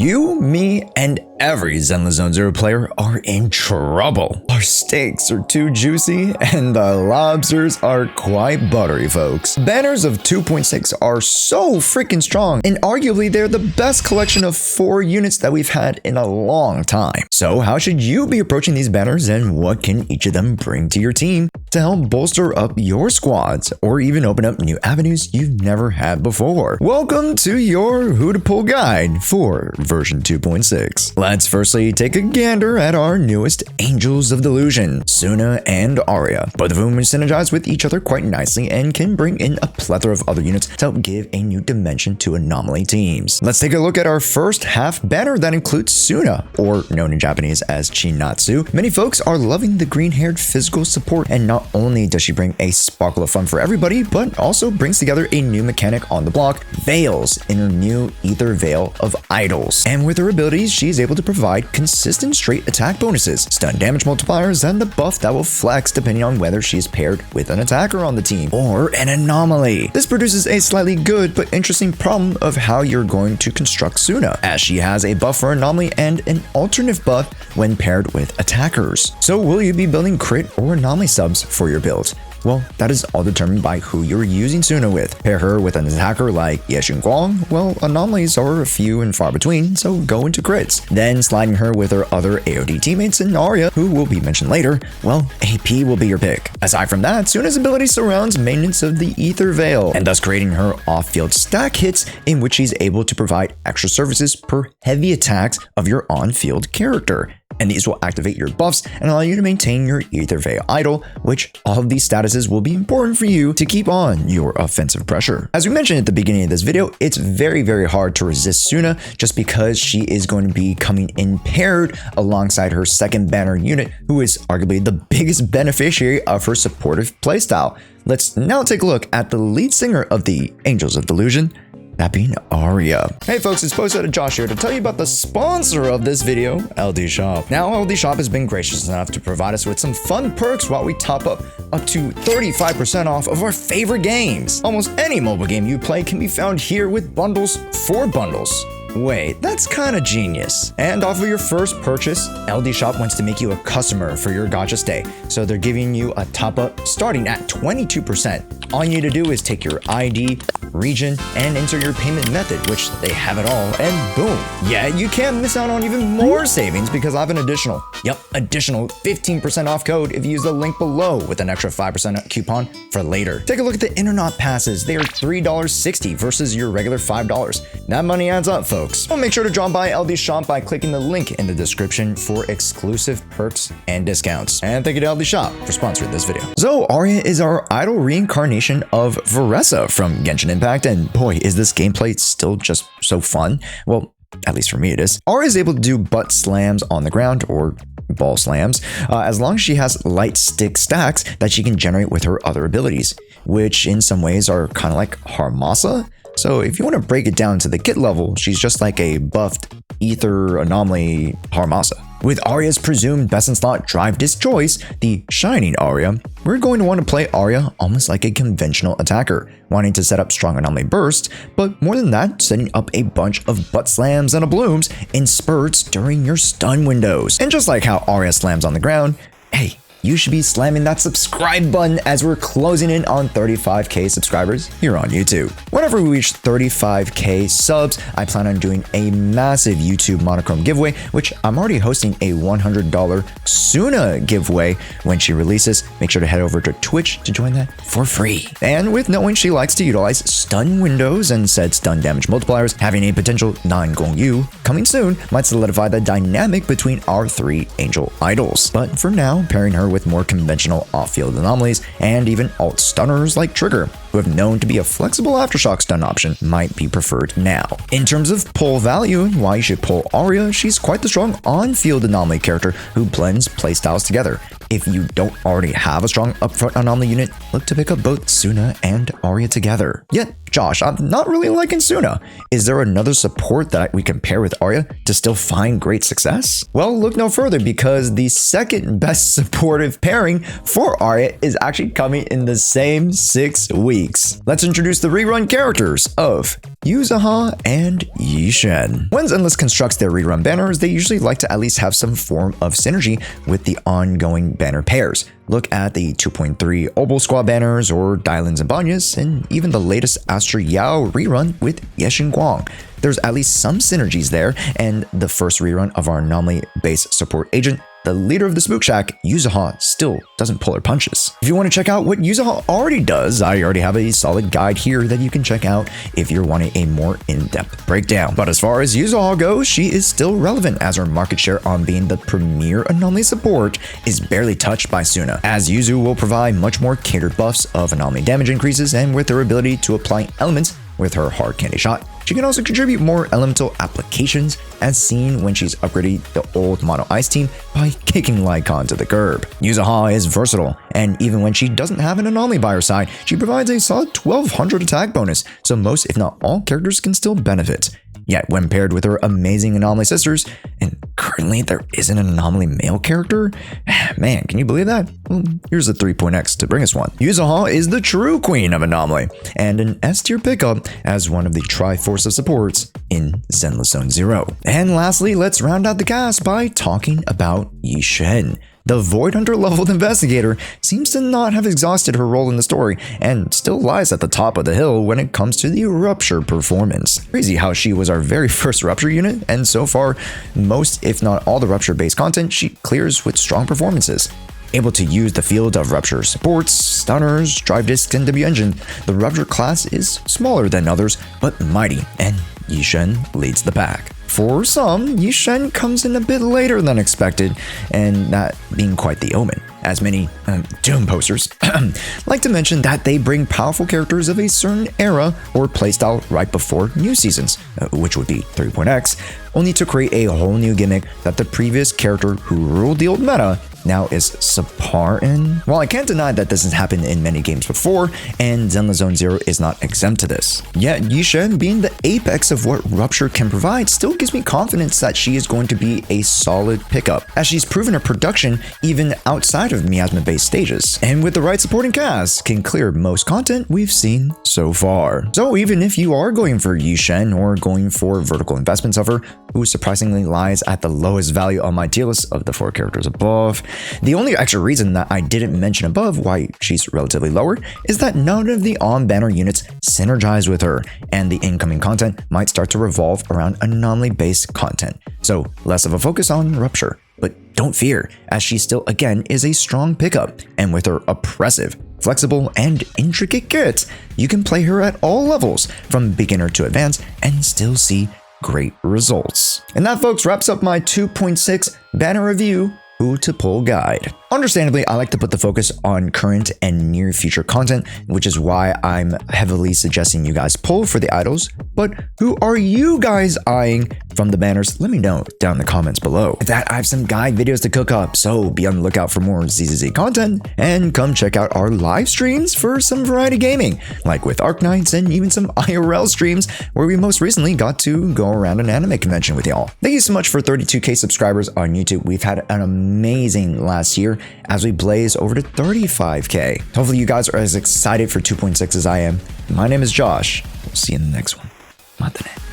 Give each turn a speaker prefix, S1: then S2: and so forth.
S1: You, me, and every ZZZ Zone 0 player are in trouble. Our steaks are too juicy, and the lobsters are quite buttery, folks. Banners of 2.6 are so freaking strong, and arguably they're the best collection of 4 units that we've had in a long time. So how should you be approaching these banners, and what can each of them bring to your team to help bolster up your squads, or even open up new avenues you've never had before? Welcome to your Who to Pull guide for version 2.6. Let's firstly take a gander at our newest Angels of Delusion, Suna and Arya, both of whom synergize with each other quite nicely and can bring in a plethora of other units to help give a new dimension to anomaly teams. Let's take a look at our first half banner that includes Suna, or known in Japanese as Chinatsu. Many folks are loving the green-haired physical support, and not only does she bring a sparkle of fun for everybody, but also brings together a new mechanic on the block, Veils, in her new Ether Veil of Idols. And with her abilities, she's able to provide consistent straight attack bonuses, stun damage multipliers, and the buff that will flex depending on whether she is paired with an attacker on the team or an anomaly. This produces a slightly good but interesting problem of how you're going to construct Suna, as she has a buff for anomaly and an alternative buff when paired with attackers. So will you be building crit or anomaly subs for your build? Well, that is all determined by who you're using Suna with. Pair her with an attacker like Yishen, well, anomalies are few and far between, so go into crits. Then sliding her with her other AoD teammates in Arya, who will be mentioned later, well, AP will be your pick. Aside from that, Suna's ability surrounds maintenance of the Ether Veil, and thus creating her off-field stack hits in which she's able to provide extra services per heavy attacks of your on-field character. And these will activate your buffs and allow you to maintain your Ether Veil idle, which all of these statuses will be important for you to keep on your offensive pressure. As we mentioned at the beginning of this video, it's very hard to resist Suna just because she is going to be coming in paired alongside her second banner unit, who is arguably the biggest beneficiary of her supportive playstyle. Let's now take a look at the lead singer of the Angels of Delusion, that being Arya. Hey folks, it's Post at Josh here to tell you about the sponsor of this video, LD Shop. Now, LD Shop has been gracious enough to provide us with some fun perks while we top up to 35% off of our favorite games. Almost any mobile game you play can be found here with bundles for bundles. Wait, that's kind of genius. And off of your first purchase, LD Shop wants to make you a customer for your gacha stay. So they're giving you a top up starting at 22%. All you need to do is take your ID, region, and enter your payment method, which they have it all, and boom. Yeah, you can't miss out on even more savings because I have an additional 15% off code if you use the link below with an extra 5% coupon for later. Take a look at the internet passes. They are $3.60 versus your regular $5. That money adds up, folks. Well, make sure to drop by LD Shop by clicking the link in the description for exclusive perks and discounts. And thank you to LD Shop for sponsoring this video. So Arya is our idol reincarnation of Varessa from Genshin Impact, and boy, is this gameplay still just so fun. Well, at least for me it is. Arya is able to do butt slams on the ground, or ball slams, as long as she has light stick stacks that she can generate with her other abilities, which in some ways are kind of like Harmasa. So if you want to break it down to the kit level, she's just like a buffed Ether Anomaly Harmasa. With Arya's presumed best in slot drive disc choice, the Shining Arya, we're going to want to play Arya almost like a conventional attacker, wanting to set up strong anomaly bursts, but more than that, setting up a bunch of butt slams and blooms in spurts during your stun windows. And just like how Arya slams on the ground, hey, you should be slamming that subscribe button as we're closing in on 35k subscribers here on YouTube. Whenever we reach 35k subs, I plan on doing a massive YouTube monochrome giveaway, which I'm already hosting a $100 Suna giveaway when she releases. Make sure to head over to Twitch to join that for free. And with knowing she likes to utilize stun windows and said stun damage multipliers, having a potential non-Gongyu coming soon might solidify the dynamic between our 3 angel idols. But for now, pairing her with more conventional off-field anomalies and even alt stunners like Trigger, who have known to be a flexible aftershock stun option, might be preferred now. In terms of pull value and why you should pull Arya, she's quite the strong on-field anomaly character who blends playstyles together. If you don't already have a strong upfront anomaly unit, look to pick up both Suna and Arya together. Yet, Josh, I'm not really liking Suna. Is there another support that we can pair with Arya to still find great success? Well, look no further, because the second best supportive pairing for Arya is actually coming in the same 6 weeks. Let's introduce the rerun characters of Yuzaha and Yishen. When Zenless constructs their rerun banners, they usually like to at least have some form of synergy with the ongoing banner pairs. Look at the 2.3 Obol Squad banners, or Dylan's and Banyas, and even the latest Astra Yao rerun with Yishen Guang. There's at least some synergies there, and the first rerun of our anomaly-based support agent, the leader of the Spook Shack, Yuzaha, still doesn't pull her punches. If you want to check out what Yuzaha already does, I already have a solid guide here that you can check out if you're wanting a more in-depth breakdown. But as far as Yuzaha goes, she is still relevant, as her market share on being the premier anomaly support is barely touched by Suna, as Yuzu will provide much more catered buffs of anomaly damage increases, and with her ability to apply elements with her hard candy shot, she can also contribute more elemental applications, as seen when she's upgraded the old Mono Ice team by kicking Lycon to the curb. Yuzaha is versatile, and even when she doesn't have an anomaly by her side, she provides a solid 1200 attack bonus, so most if not all characters can still benefit. Yet when paired with her amazing anomaly sisters, and currently there isn't an anomaly male character, man, can you believe that? Well, here's a 3.x to bring us one. Yuzaha is the true queen of anomaly, and an S tier pickup as one of the Triforce of supports in Zenless Zone 0. And lastly, let's round out the cast by talking about Yishen. The Void Hunter leveled investigator seems to not have exhausted her role in the story, and still lies at the top of the hill when it comes to the Rupture performance. Crazy how she was our very first Rupture unit, and so far, most if not all the Rupture based content she clears with strong performances. Able to use the field of Rupture supports, stunners, drive discs, and W engine, the Rupture class is smaller than others, but mighty, and Yishen leads the pack. For some, Yishen comes in a bit later than expected, and that being quite the omen, as many Doom posters like to mention that they bring powerful characters of a certain era or playstyle right before new seasons, which would be 3.x, only to create a whole new gimmick that the previous character who ruled the old meta now is subpar in. While I can't deny that this has happened in many games before, and Zenless Zone 0 is not exempt to this. Yet Yishen, being the apex of what Rupture can provide, still gives me confidence that she is going to be a solid pickup, as she's proven her production even outside of miasma-based stages, and with the right supporting cast, can clear most content we've seen so far. So even if you are going for Yishen, or going for vertical investments of her, who surprisingly lies at the lowest value on my tier list of the 4 characters above, the only extra reason that I didn't mention above why she's relatively lower is that none of the on-banner units synergize with her, and the incoming content might start to revolve around anomaly-based content, so less of a focus on Rupture. But don't fear, as she still again is a strong pickup, and with her oppressive, flexible, and intricate kit, you can play her at all levels, from beginner to advanced, and still see great results. And that, folks, wraps up my 2.6 banner review who to pull guide. Understandably, I like to put the focus on current and near future content, which is why I'm heavily suggesting you guys pull for the idols. But who are you guys eyeing from the banners? Let me know down in the comments below. With that, I have some guide videos to cook up, so be on the lookout for more ZZZ content, and come check out our live streams for some variety gaming, like with Arc Nights and even some IRL streams where we most recently got to go around an anime convention with y'all. Thank you so much for 32k subscribers on YouTube. We've had an amazing last year as we blaze over to 35k. Hopefully you guys are as excited for 2.6 as I am. My name is Josh. We'll see you in the next one. Matane.